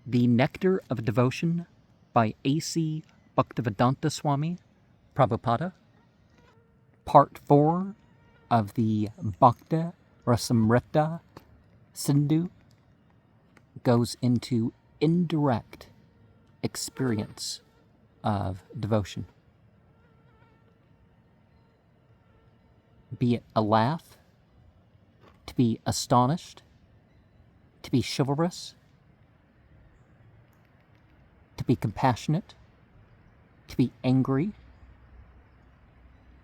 The Nectar of Devotion by A.C. Bhaktivedanta Swami Prabhupada, Part 4 of the Bhakti Rasamrta Sindhu, goes into indirect experience of devotion. Be it a laugh, to be astonished, to be chivalrous, to be compassionate, to be angry,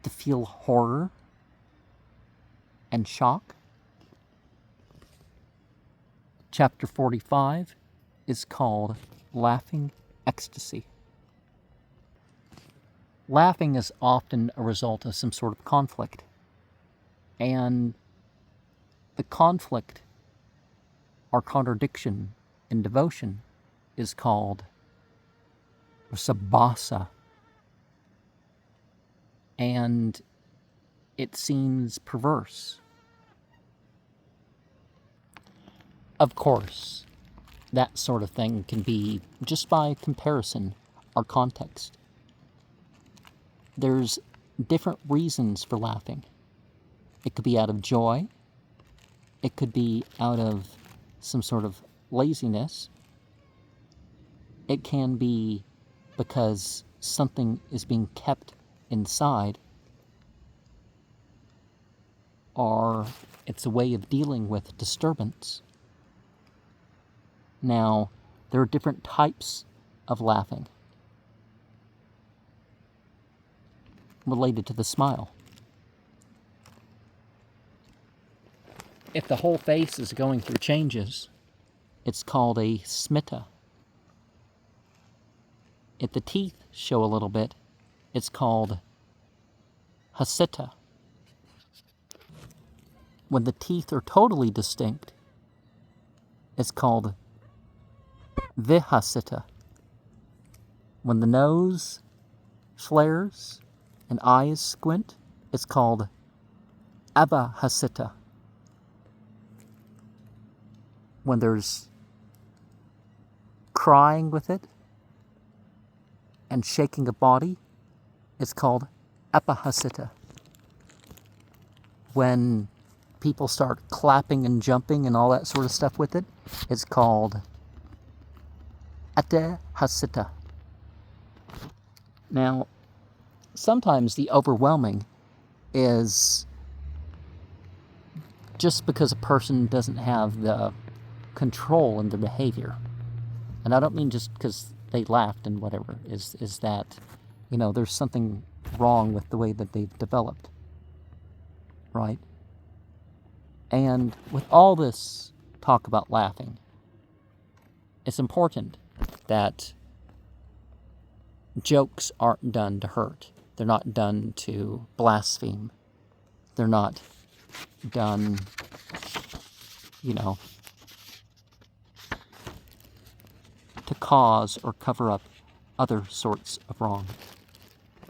to feel horror and shock. Chapter 45 is called Laughing Ecstasy. Laughing is often a result of some sort of conflict, and the conflict or contradiction in devotion is called sabasa, and it seems perverse. Of course, that sort of thing can be just by comparison or context. There's different reasons for laughing. It could be out of joy. It could be out of some sort of laziness. It can be because something is being kept inside, or it's a way of dealing with disturbance. Now, there are different types of laughing related to the smile. If the whole face is going through changes, it's called a smita. If the teeth show a little bit, it's called hasita. When the teeth are totally distinct, it's called vihasita. When the nose flares and eyes squint, it's called abhasita. When there's crying with it and shaking a body, it's called apahasita. When people start clapping and jumping and all that sort of stuff with it, it's called atehasita. Now, sometimes the overwhelming is just because a person doesn't have the control in their behavior. And I don't mean just because they laughed and whatever, is that, there's something wrong with the way that they've developed, right? And with all this talk about laughing, it's important that jokes aren't done to hurt. They're not done to blaspheme. They're not done, to cause or cover up other sorts of wrong.